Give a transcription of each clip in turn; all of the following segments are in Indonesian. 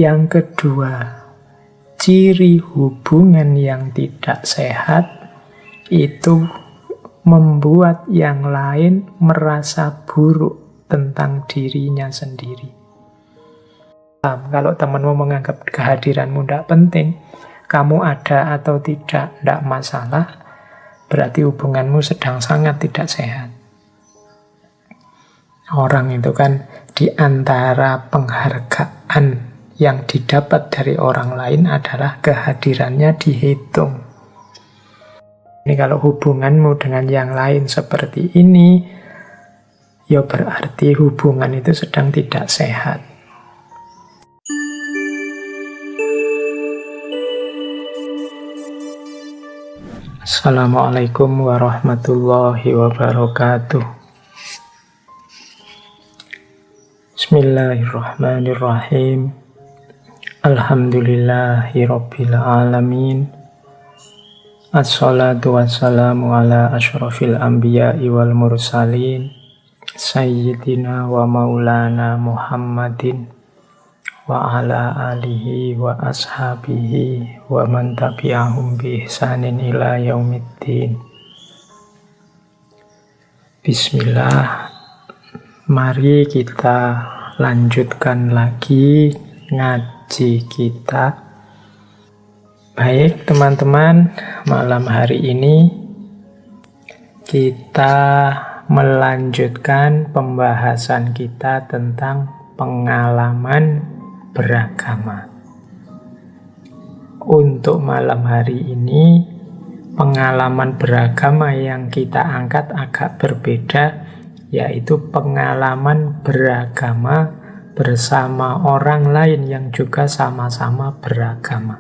Yang kedua, ciri hubungan yang tidak sehat itu membuat yang lain merasa buruk tentang dirinya sendiri. Kalau temanmu menganggap kehadiranmu tidak penting, kamu ada atau tidak masalah, berarti hubunganmu sedang sangat tidak sehat. Orang itu kan di antara penghargaan yang didapat dari orang lain adalah kehadirannya dihitung. Ini kalau hubunganmu dengan yang lain seperti ini, ya berarti hubungan itu sedang tidak sehat. Assalamualaikum warahmatullahi wabarakatuh. Bismillahirrahmanirrahim. Alhamdulillahi rabbil alamin. Assalatu wassalamu ala asyrafil anbiya'i wal mursalin Sayyidina wa maulana Muhammadin wa ala alihi wa ashabihi wa man tabi'ahum bi ihsanin ila yaumiddin. Bismillah. Mari kita lanjutkan lagi ngaji kita. Baik teman-teman, malam hari ini kita melanjutkan pembahasan kita tentang pengalaman beragama. Untuk malam hari ini, pengalaman beragama yang kita angkat agak berbeda, yaitu pengalaman beragama bersama orang lain yang juga sama-sama beragama.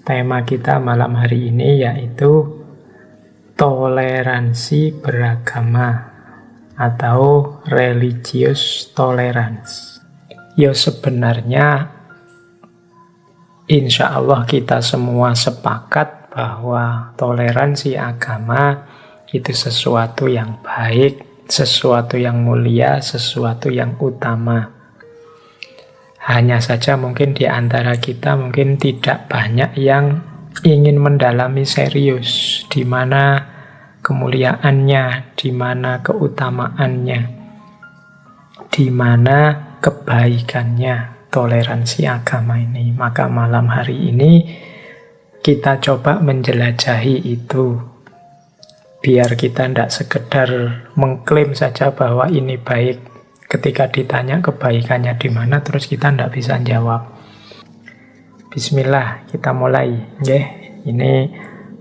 Tema kita malam hari ini yaitu toleransi beragama atau religious tolerance. Ya sebenarnya insya Allah kita semua sepakat bahwa toleransi agama itu sesuatu yang baik, sesuatu yang mulia, sesuatu yang utama. Hanya saja mungkin di antara kita mungkin tidak banyak yang ingin mendalami serius di mana kemuliaannya, di mana keutamaannya, di mana kebaikannya toleransi agama ini. Maka malam hari ini kita coba menjelajahi itu. Biar kita tidak sekedar mengklaim saja bahwa ini baik. Ketika ditanya kebaikannya di mana, terus kita tidak bisa jawab. Bismillah, kita mulai. Ini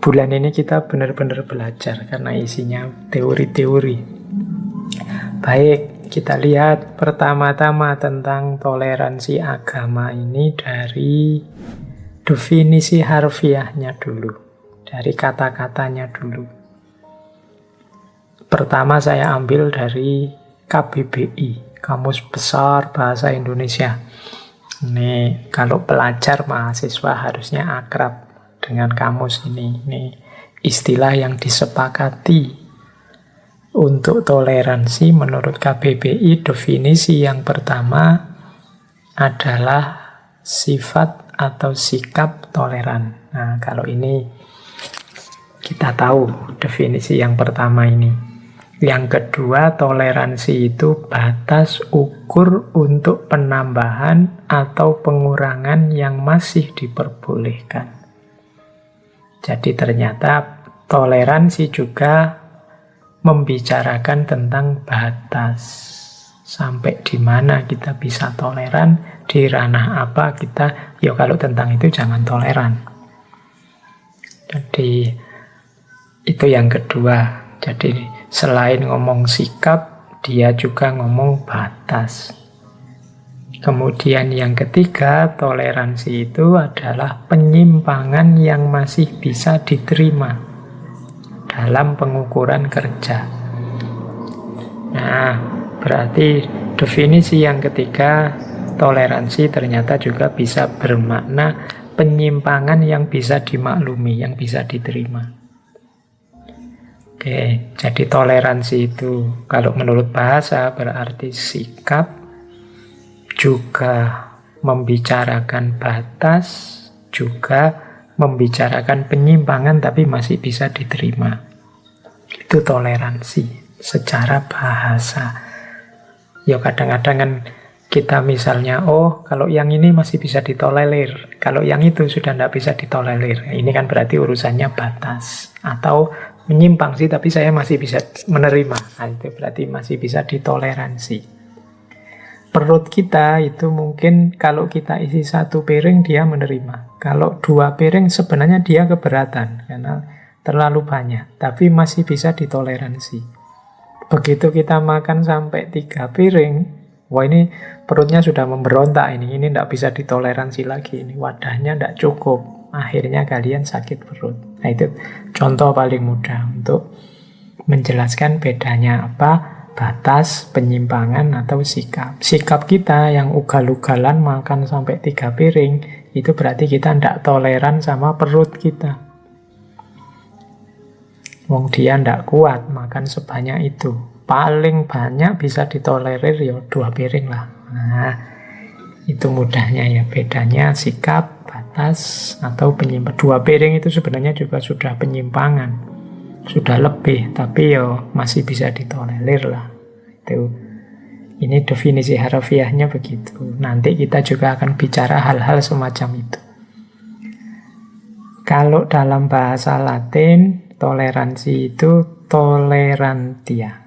bulan ini kita benar-benar belajar karena isinya teori-teori. Baik. Kita lihat pertama-tama tentang toleransi agama ini dari definisi harfiahnya dulu, dari kata-katanya dulu. Pertama saya ambil dari KBBI, Kamus Besar Bahasa Indonesia. Ini kalau pelajar mahasiswa harusnya akrab dengan kamus ini. Ini istilah yang disepakati. Untuk toleransi menurut KBBI definisi yang pertama adalah sifat atau sikap toleran. Nah, kalau ini kita tahu definisi yang pertama ini. Yang kedua, toleransi itu batas ukur untuk penambahan atau pengurangan yang masih diperbolehkan. Jadi ternyata toleransi juga membicarakan tentang batas. Sampai di mana kita bisa toleran, di ranah apa kita, ya kalau tentang itu jangan toleran. Jadi itu yang kedua. Jadi selain ngomong sikap, dia juga ngomong batas. Kemudian yang ketiga, toleransi itu adalah penyimpangan yang masih bisa diterima dalam pengukuran kerja. Nah, berarti definisi yang ketiga, toleransi ternyata juga bisa bermakna penyimpangan yang bisa dimaklumi, yang bisa diterima. Oke, jadi toleransi itu kalau menurut bahasa berarti sikap, juga membicarakan batas, juga membicarakan penyimpangan tapi masih bisa diterima. Itu toleransi secara bahasa. Ya kadang-kadang kan kita misalnya, oh kalau yang ini masih bisa ditolerir, kalau yang itu sudah tidak bisa ditolerir. Ini kan berarti urusannya batas. Atau menyimpang sih tapi saya masih bisa menerima. Nah, itu berarti masih bisa ditoleransi. Perut kita itu mungkin kalau kita isi 1 piring dia menerima. Kalau 2 piring sebenarnya dia keberatan karena terlalu banyak. Tapi masih bisa ditoleransi. Begitu kita makan sampai 3 piring, wah ini perutnya sudah memberontak ini tidak bisa ditoleransi lagi. Ini wadahnya tidak cukup. Akhirnya kalian sakit perut. Nah itu contoh paling mudah untuk menjelaskan bedanya apa? Batas, penyimpangan, atau sikap. Sikap kita yang ugal-ugalan makan sampai 3 piring, itu berarti kita tidak toleran sama perut kita. Wong dia tidak kuat makan sebanyak itu. Paling banyak bisa ditolerir ya 2 piring lah. Nah, itu mudahnya ya. Bedanya sikap, batas, atau penyimpangan. 2 piring itu sebenarnya juga sudah penyimpangan. Sudah lebih, tapi ya masih bisa ditolerir lah. Itu. Ini definisi harafiahnya begitu. Nanti kita juga akan bicara hal-hal semacam itu. Kalau dalam bahasa Latin, toleransi itu tolerantia.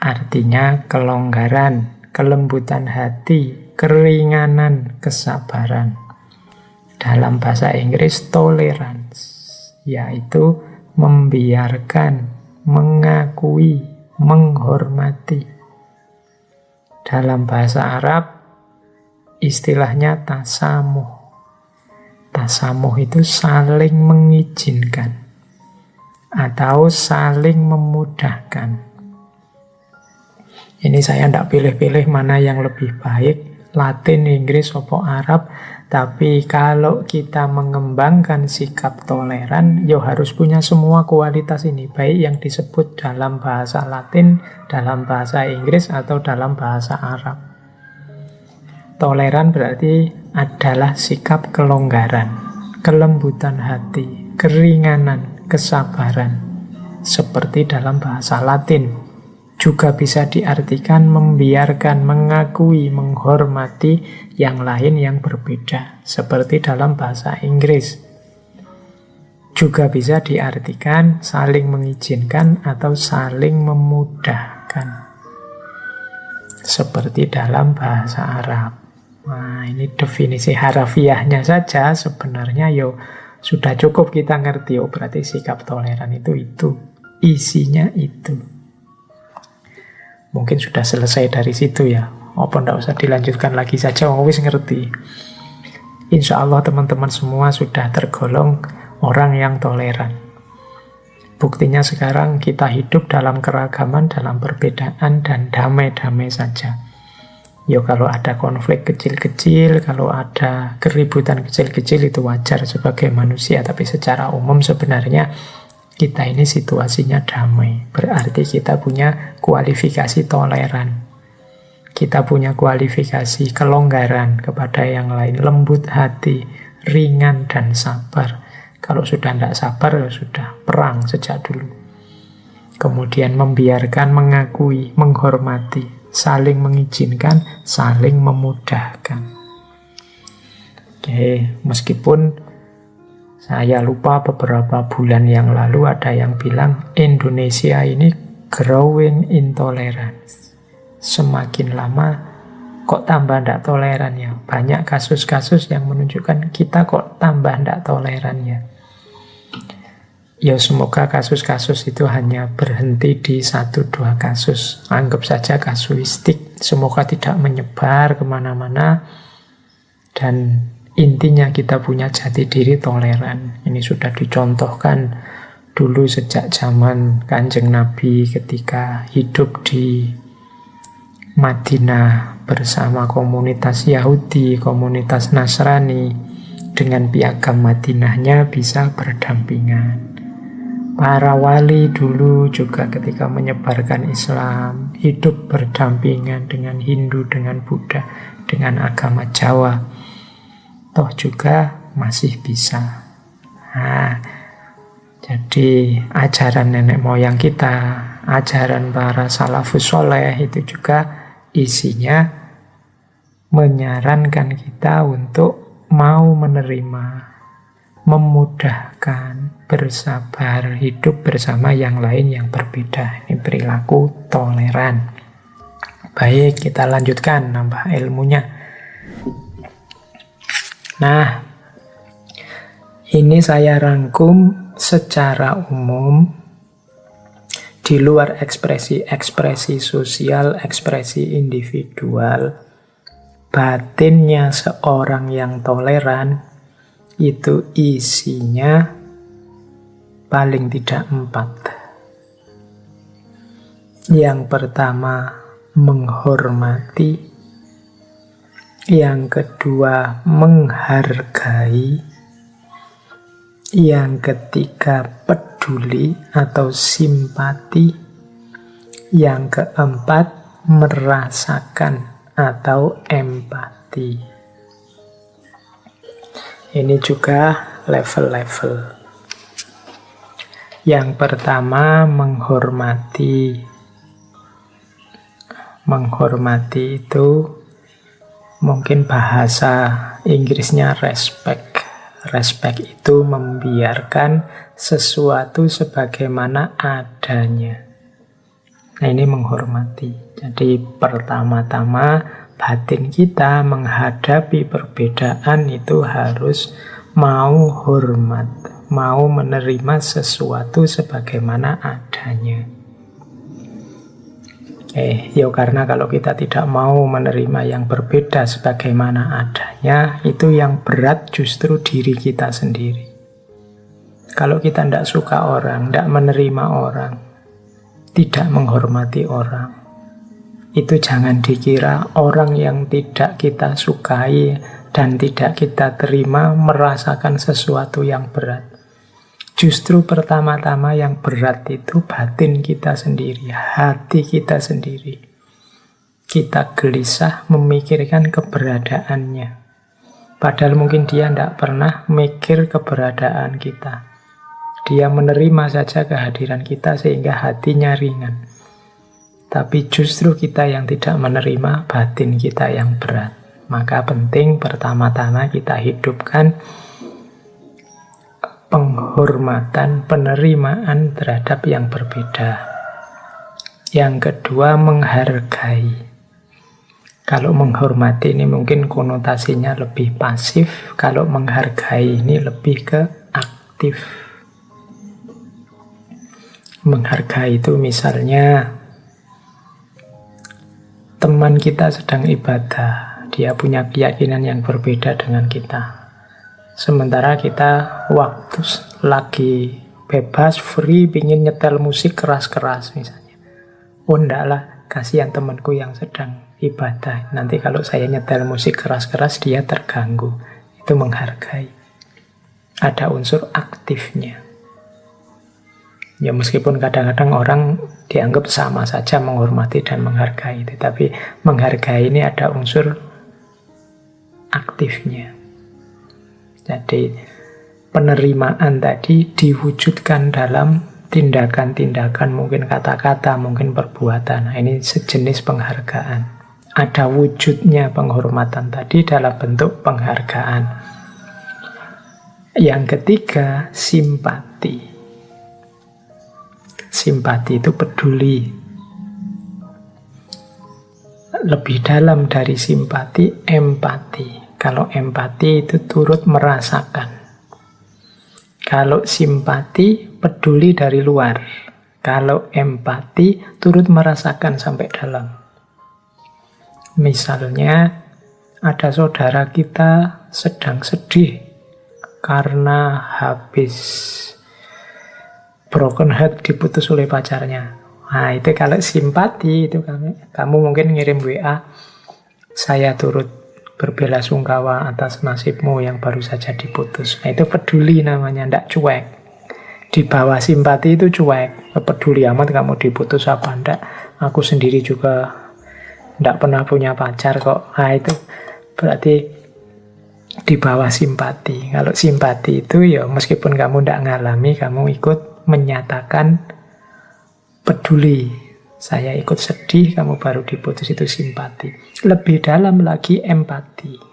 Artinya kelonggaran, kelembutan hati, keringanan, kesabaran. Dalam bahasa Inggris, tolerance, yaitu membiarkan, mengakui, menghormati. Dalam bahasa Arab, istilahnya tasamuh. Tasamuh itu saling mengizinkan atau saling memudahkan. Ini saya tidak pilih-pilih mana yang lebih baik, Latin, Inggris, atau Arab. Tapi kalau kita mengembangkan sikap toleran, ya harus punya semua kualitas ini. Baik yang disebut dalam bahasa Latin, dalam bahasa Inggris, atau dalam bahasa Arab. Toleran berarti adalah sikap kelonggaran, kelembutan hati, keringanan, kesabaran. Seperti dalam bahasa Latin. Juga bisa diartikan membiarkan, mengakui, menghormati yang lain yang berbeda. Seperti dalam bahasa Inggris. Juga bisa diartikan saling mengizinkan atau saling memudahkan. Seperti dalam bahasa Arab. Nah, ini definisi harafiahnya saja sebenarnya sudah cukup kita ngerti. Oh, berarti sikap toleran itu. Isinya itu. Mungkin sudah selesai dari situ ya. Apa tidak usah dilanjutkan lagi saja, wis ngerti. Insya Allah teman-teman semua sudah tergolong orang yang toleran. Buktinya sekarang kita hidup dalam keragaman, dalam perbedaan, dan damai-damai saja. Kalau ada konflik kecil-kecil, kalau ada keributan kecil-kecil itu wajar sebagai manusia. Tapi secara umum sebenarnya kita ini situasinya damai. Berarti kita punya kualifikasi toleran. Kita punya kualifikasi kelonggaran kepada yang lain. Lembut hati, ringan dan sabar. Kalau sudah tidak sabar, ya sudah perang sejak dulu. Kemudian membiarkan, mengakui, menghormati, saling mengizinkan, saling memudahkan. Oke, meskipun saya lupa beberapa bulan yang lalu ada yang bilang Indonesia ini growing intolerance. Semakin lama kok tambah tidak toleran ya. Banyak kasus-kasus yang menunjukkan kita kok tambah tidak toleran ya. Ya semoga kasus-kasus itu hanya berhenti di 1-2 kasus. Anggap saja kasuistik. Semoga tidak menyebar kemana-mana. Dan intinya kita punya jati diri toleran. Ini sudah dicontohkan dulu sejak zaman Kanjeng Nabi ketika hidup di Madinah bersama komunitas Yahudi, komunitas Nasrani. Dengan piagam Madinahnya bisa berdampingan. Para wali dulu juga ketika menyebarkan Islam, hidup berdampingan dengan Hindu, dengan Buddha, dengan agama Jawa. Toh juga masih bisa. Nah, jadi ajaran nenek moyang kita, ajaran para salafus soleh itu juga isinya menyarankan kita untuk mau menerima, memudahkan, bersabar, hidup bersama yang lain yang berbeda. Ini perilaku toleran. Baik, kita lanjutkan nambah ilmunya. Nah, ini saya rangkum secara umum di luar ekspresi sosial, ekspresi individual. Batinnya seorang yang toleran itu isinya paling tidak 4. Yang pertama, menghormati. Yang kedua, menghargai. Yang ketiga, peduli atau simpati. Yang keempat, merasakan atau empati. Ini juga level-level. Yang pertama, menghormati. Menghormati itu mungkin bahasa Inggrisnya respect. Respect itu membiarkan sesuatu sebagaimana adanya. Nah, ini menghormati. Jadi pertama-tama batin kita menghadapi perbedaan itu harus mau hormat, mau menerima sesuatu sebagaimana adanya. Ya karena kalau kita tidak mau menerima yang berbeda sebagaimana adanya, itu yang berat justru diri kita sendiri. Kalau kita tidak suka orang, tidak menerima orang, tidak menghormati orang, itu jangan dikira orang yang tidak kita sukai dan tidak kita terima merasakan sesuatu yang berat. Justru pertama-tama yang berat itu batin kita sendiri, hati kita sendiri. Kita gelisah memikirkan keberadaannya. Padahal mungkin dia tidak pernah mikir keberadaan kita. Dia menerima saja kehadiran kita sehingga hatinya ringan. Tapi justru kita yang tidak menerima, batin kita yang berat. Maka penting pertama-tama kita hidupkan penghormatan, penerimaan terhadap yang berbeda. Yang kedua, menghargai. Kalau menghormati ini mungkin konotasinya lebih pasif, kalau menghargai ini lebih ke aktif. Menghargai itu misalnya teman kita sedang ibadah, dia punya keyakinan yang berbeda dengan kita. Sementara kita waktu lagi bebas, free, pingin nyetel musik keras-keras misalnya. Oh ndaklah, kasihan temanku yang sedang ibadah. Nanti kalau saya nyetel musik keras-keras, dia terganggu. Itu menghargai. Ada unsur aktifnya. Ya meskipun kadang-kadang orang dianggap sama saja menghormati dan menghargai. Tapi menghargai ini ada unsur aktifnya. Jadi penerimaan tadi diwujudkan dalam tindakan-tindakan, mungkin kata-kata, mungkin perbuatan. Nah, ini sejenis penghargaan. Ada wujudnya penghormatan tadi dalam bentuk penghargaan. Yang ketiga, simpati. Simpati itu peduli. Lebih dalam dari simpati, empati. Kalau empati itu turut merasakan. Kalau simpati, peduli dari luar. Kalau empati, turut merasakan sampai dalam. Misalnya, ada saudara kita sedang sedih karena habis broken heart, diputus oleh pacarnya. Nah, itu kalau simpati, itu kamu mungkin ngirim WA, saya turut berbelasungkawa atas nasibmu yang baru saja diputus. Nah, itu peduli namanya, ndak cuek. Di bawah simpati itu cuek, peduli amat kamu diputus apa enggak. Aku sendiri juga enggak pernah punya pacar kok. Nah itu berarti di bawah simpati. Kalau simpati itu ya meskipun kamu enggak ngalami, kamu ikut menyatakan peduli. Saya ikut sedih, kamu baru diputus, itu simpati. Lebih dalam lagi empati.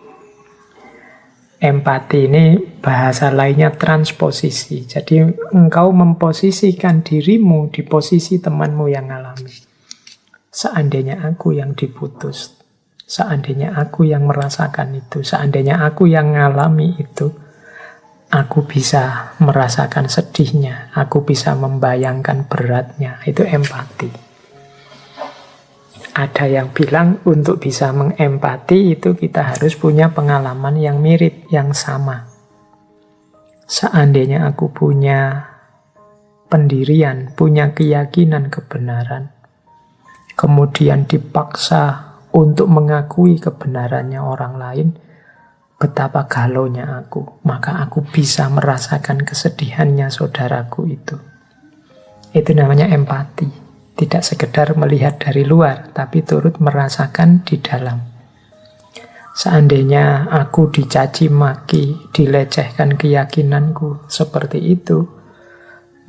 Empati ini bahasa lainnya transposisi. Jadi engkau memposisikan dirimu di posisi temanmu yang alami. Seandainya aku yang diputus, seandainya aku yang merasakan itu, seandainya aku yang ngalami itu, aku bisa merasakan sedihnya, aku bisa membayangkan beratnya. Itu empati. Ada yang bilang untuk bisa mengempati itu kita harus punya pengalaman yang mirip, yang sama. Seandainya aku punya pendirian, punya keyakinan kebenaran, kemudian dipaksa untuk mengakui kebenarannya orang lain, betapa galaunya aku. Maka aku bisa merasakan kesedihannya saudaraku itu. Itu namanya empati. Tidak sekedar melihat dari luar, tapi turut merasakan di dalam. Seandainya aku dicaci maki, dilecehkan keyakinanku seperti itu,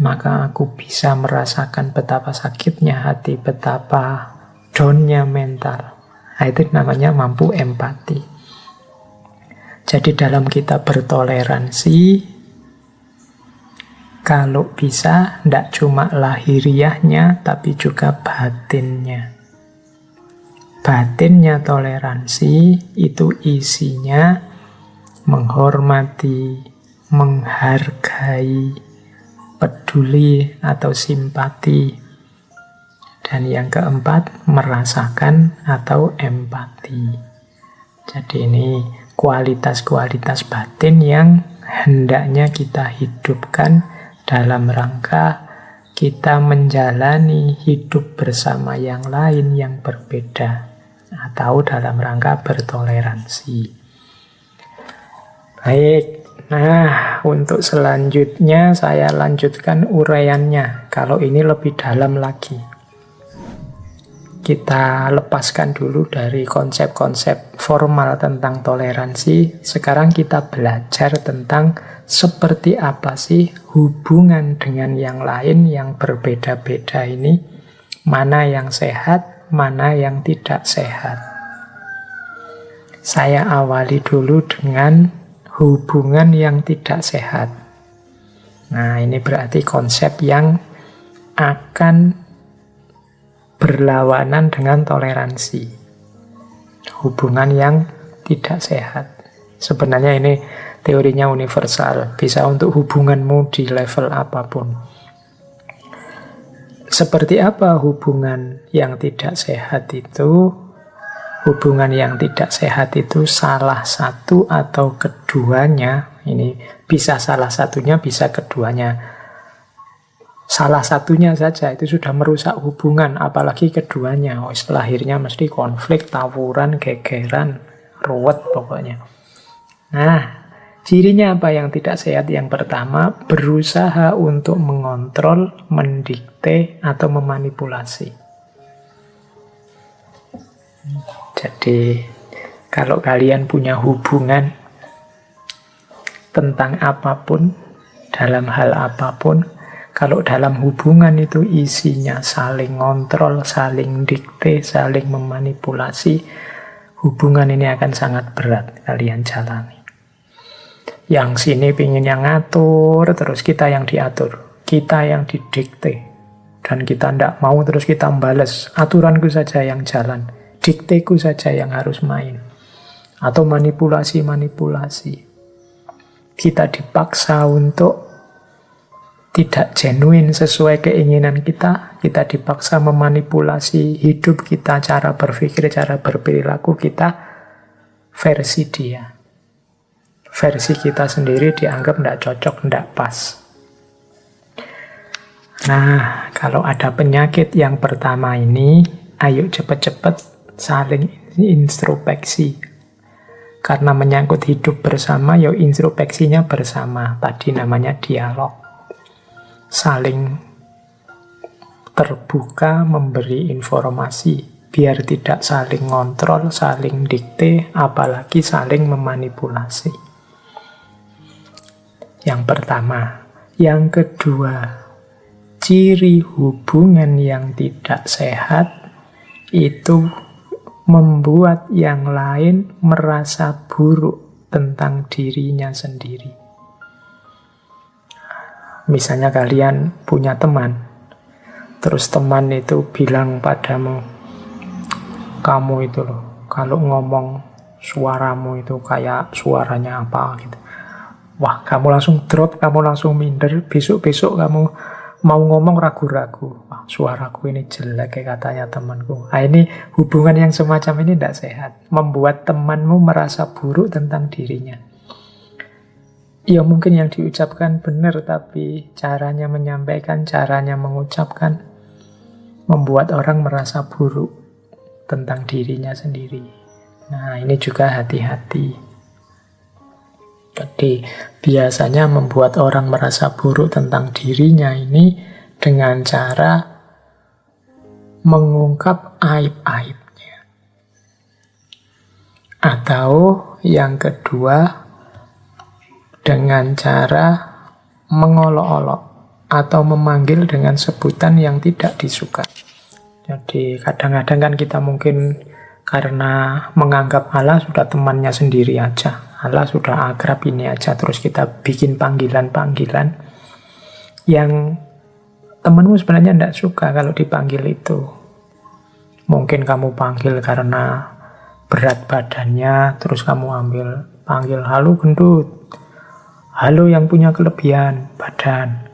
maka aku bisa merasakan betapa sakitnya hati, betapa down-nya mental. Nah, itu namanya mampu empati. Jadi dalam kita bertoleransi, kalau bisa, tidak cuma lahiriahnya, tapi juga batinnya. Batinnya toleransi, itu isinya menghormati, menghargai, peduli atau simpati. Dan yang keempat, merasakan atau empati. Jadi ini kualitas-kualitas batin yang hendaknya kita hidupkan dalam rangka kita menjalani hidup bersama yang lain yang berbeda, atau dalam rangka bertoleransi. Baik, nah untuk selanjutnya saya lanjutkan uraiannya. Kalau ini lebih dalam lagi, kita lepaskan dulu dari konsep-konsep formal tentang toleransi. Sekarang kita belajar tentang seperti apa sih hubungan dengan yang lain yang berbeda-beda ini, mana yang sehat, mana yang tidak sehat. Saya awali dulu dengan hubungan yang tidak sehat. Nah, ini berarti konsep yang akan berlawanan dengan toleransi. Hubungan yang tidak sehat. Sebenarnya ini teorinya universal, bisa untuk hubunganmu di level apapun. Seperti apa hubungan yang tidak sehat itu? Hubungan yang tidak sehat itu salah satu atau keduanya, ini bisa salah satunya, bisa keduanya. Salah satunya saja itu sudah merusak hubungan, apalagi keduanya. Lahirnya mesti konflik, tawuran, gegeran, ruwet pokoknya. Nah, cirinya apa yang tidak sehat? Yang pertama, berusaha untuk mengontrol, mendikte, atau memanipulasi. Jadi, kalau kalian punya hubungan tentang apapun, dalam hal apapun, kalau dalam hubungan itu isinya saling ngontrol, saling dikte, saling memanipulasi, hubungan ini akan sangat berat kalian jalani. Yang sini pingin yang ngatur, terus kita yang diatur. Kita yang didikte. Dan kita tidak mau, terus kita balas. Aturanku saja yang jalan. Dikteku saja yang harus main. Atau manipulasi-manipulasi. Kita dipaksa untuk tidak genuine sesuai keinginan kita. Kita dipaksa memanipulasi hidup kita, cara berpikir, cara berperilaku kita versi dia. Versi kita sendiri dianggap tidak cocok, tidak pas. Nah, kalau ada penyakit yang pertama ini, ayo cepat-cepat saling introspeksi. Karena menyangkut hidup bersama, ya introspeksinya bersama. Tadi namanya dialog. saling terbuka memberi informasi, biar tidak saling ngontrol, saling dikte, apalagi saling memanipulasi. Yang pertama. Yang kedua, ciri hubungan yang tidak sehat itu membuat yang lain merasa buruk tentang dirinya sendiri. Misalnya kalian punya teman, terus teman itu bilang padamu, kamu itu loh, kalau ngomong suaramu itu kayak suaranya apa gitu. Wah, kamu langsung drop, kamu langsung minder, besok-besok kamu mau ngomong ragu-ragu. Wah, suaraku ini jelek kayak katanya temanku. Nah, ini hubungan yang semacam ini tidak sehat. Membuat temanmu merasa buruk tentang dirinya. Ya mungkin yang diucapkan benar, tapi caranya menyampaikan, caranya mengucapkan membuat orang merasa buruk tentang dirinya sendiri. Nah, ini juga hati-hati. Jadi biasanya membuat orang merasa buruk tentang dirinya ini dengan cara mengungkap aib-aibnya. Atau yang kedua, dengan cara mengolok-olok atau memanggil dengan sebutan yang tidak disuka. Jadi kadang-kadang kan kita mungkin karena menganggap Allah sudah temannya sendiri aja, Allah sudah akrab ini aja, terus kita bikin panggilan-panggilan yang temanmu sebenarnya tidak suka kalau dipanggil itu. Mungkin kamu panggil karena berat badannya, terus kamu panggil halo gendut, halo yang punya kelebihan badan,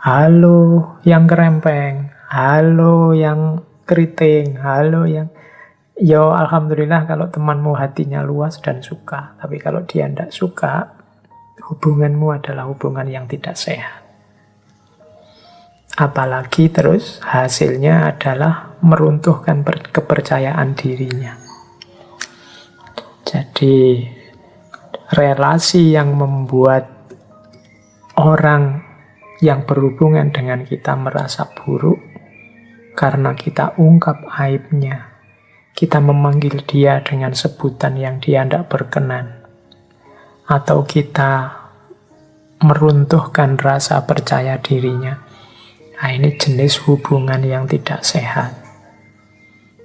halo yang kerempeng, halo yang keriting, halo yang... Yo, alhamdulillah kalau temanmu hatinya luas dan suka. Tapi kalau dia tidak suka, hubunganmu adalah hubungan yang tidak sehat. Apalagi terus hasilnya adalah meruntuhkan kepercayaan dirinya. Jadi relasi yang membuat orang yang berhubungan dengan kita merasa buruk karena kita ungkap aibnya, kita memanggil dia dengan sebutan yang dia tidak berkenan, atau kita meruntuhkan rasa percaya dirinya. Nah, ini jenis hubungan yang tidak sehat.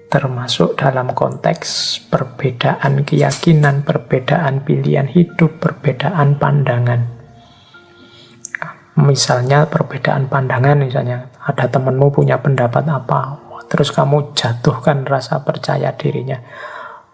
Termasuk dalam konteks perbedaan keyakinan, perbedaan pilihan hidup, perbedaan pandangan. Misalnya perbedaan pandangan, misalnya ada temanmu punya pendapat apa, terus kamu jatuhkan rasa percaya dirinya.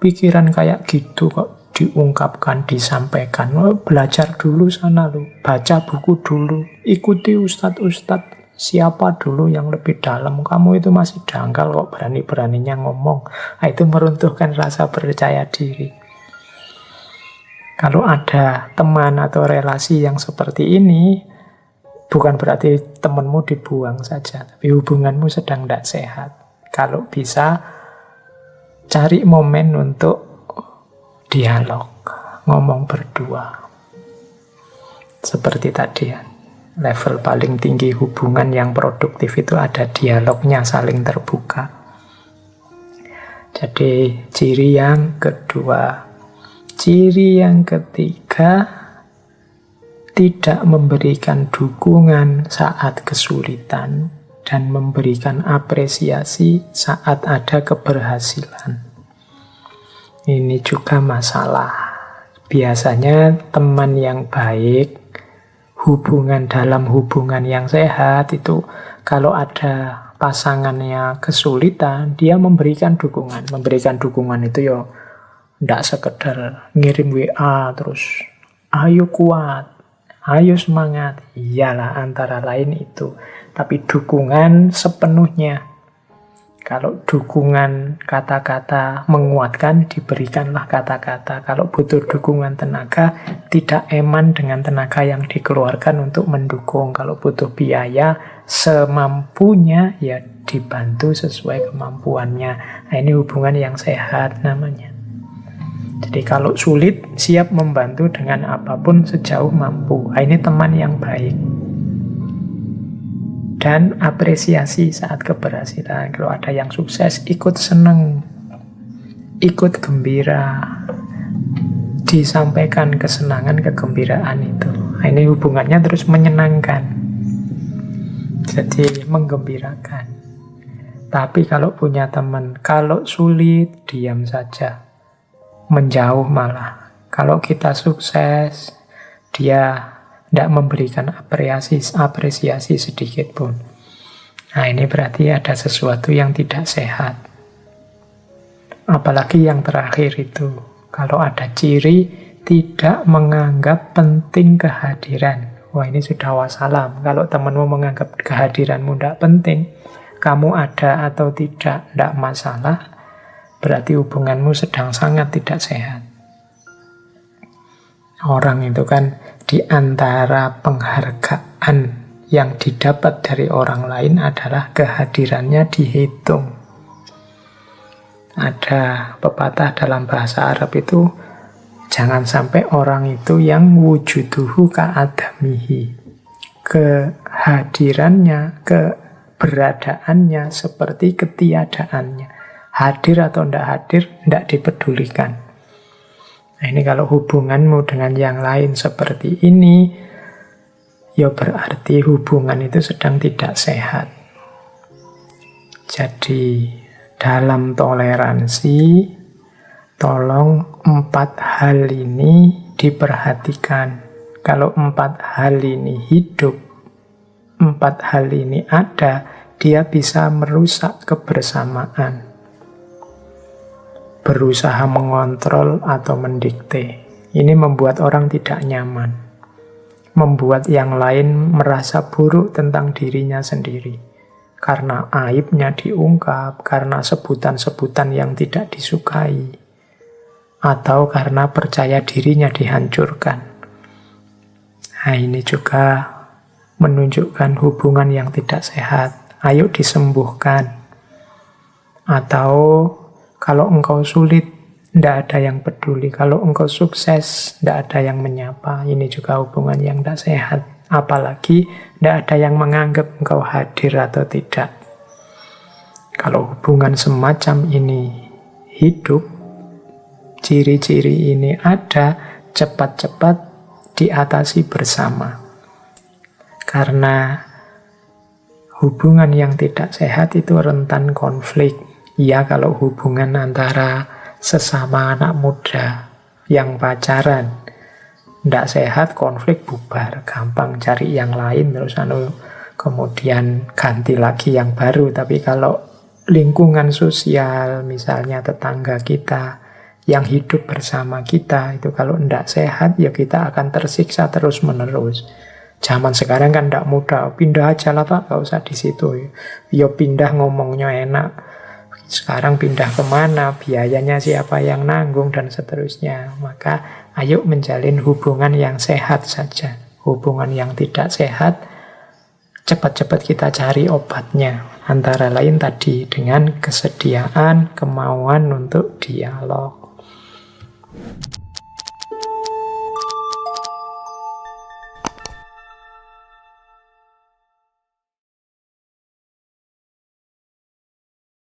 Pikiran kayak gitu kok diungkapkan, disampaikan. Oh, belajar dulu sana lu, baca buku dulu, ikuti ustadz-ustadz siapa dulu yang lebih dalam. Kamu itu masih dangkal kok berani-beraninya ngomong. Nah, itu meruntuhkan rasa percaya diri. Kalau ada teman atau relasi yang seperti ini, bukan berarti temanmu dibuang saja, tapi hubunganmu sedang tidak sehat. Kalau bisa, cari momen untuk dialog, ngomong berdua. Seperti tadi ya, level paling tinggi hubungan yang produktif itu ada dialognya, saling terbuka. Jadi ciri yang kedua. Ciri yang ketiga, tidak memberikan dukungan saat kesulitan dan memberikan apresiasi saat ada keberhasilan. Ini juga masalah. Biasanya teman yang baik, dalam hubungan yang sehat itu kalau ada pasangannya kesulitan, dia memberikan dukungan. Memberikan dukungan itu ya tidak sekedar ngirim WA terus, ayo kuat, ayo semangat. Iyalah, antara lain itu. Tapi dukungan sepenuhnya. Kalau dukungan kata-kata menguatkan, diberikanlah kata-kata. Kalau butuh dukungan tenaga, tidak eman dengan tenaga yang dikeluarkan untuk mendukung. Kalau butuh biaya, semampunya ya dibantu sesuai kemampuannya. Nah, ini hubungan yang sehat namanya. Jadi kalau sulit, siap membantu dengan apapun sejauh mampu. Nah, ini teman yang baik. Dan apresiasi saat keberhasilan. Kalau ada yang sukses, ikut seneng, ikut gembira, disampaikan kesenangan, kegembiraan itu. Nah, ini hubungannya terus menyenangkan, jadi menggembirakan. Tapi kalau punya teman, kalau sulit, diam saja, menjauh malah. Kalau kita sukses, dia tidak memberikan apresiasi sedikit pun. Nah, ini berarti ada sesuatu yang tidak sehat. Apalagi yang terakhir itu, kalau ada ciri tidak menganggap penting kehadiran. Wah, ini sudah wassalam. Kalau temanmu menganggap kehadiranmu tidak penting, kamu ada atau tidak masalah, berarti hubunganmu sedang sangat tidak sehat. Orang itu kan di antara penghargaan yang didapat dari orang lain adalah kehadirannya dihitung. Ada pepatah dalam bahasa Arab itu, jangan sampai orang itu yang wujuduhu ka'adamihi. Kehadirannya, keberadaannya seperti ketiadaannya. Hadir atau tidak hadir, tidak dipedulikan. Nah, ini kalau hubunganmu dengan yang lain seperti ini, ya berarti hubungan itu sedang tidak sehat. Jadi, dalam toleransi, tolong 4 hal ini diperhatikan. Kalau 4 hal ini hidup, 4 hal ini ada, dia bisa merusak kebersamaan. Berusaha mengontrol atau mendikte. Ini membuat orang tidak nyaman. Membuat yang lain merasa buruk tentang dirinya sendiri. Karena aibnya diungkap, karena sebutan-sebutan yang tidak disukai. Atau karena percaya dirinya dihancurkan. Nah, ini juga menunjukkan hubungan yang tidak sehat. Ayo disembuhkan. Atau kalau engkau sulit, tidak ada yang peduli. Kalau engkau sukses, tidak ada yang menyapa. Ini juga hubungan yang tidak sehat. Apalagi tidak ada yang menganggap engkau hadir atau tidak. Kalau hubungan semacam ini hidup, ciri-ciri ini ada, cepat-cepat diatasi bersama. Karena hubungan yang tidak sehat itu rentan konflik. Ya, kalau hubungan antara sesama anak muda yang pacaran tidak sehat, konflik bubar, gampang cari yang lain terus kemudian ganti lagi yang baru. Tapi kalau lingkungan sosial, misalnya tetangga kita yang hidup bersama kita, itu kalau tidak sehat, ya kita akan tersiksa terus menerus. Zaman sekarang kan tidak mudah, pindah aja lah Pak, gak usah di situ. Ya pindah, ngomongnya enak. Sekarang pindah kemana, biayanya siapa yang nanggung, dan seterusnya. Maka ayo menjalin hubungan yang sehat saja. Hubungan yang tidak sehat, cepat-cepat kita cari obatnya. Antara lain tadi, dengan kesediaan, kemauan untuk dialog.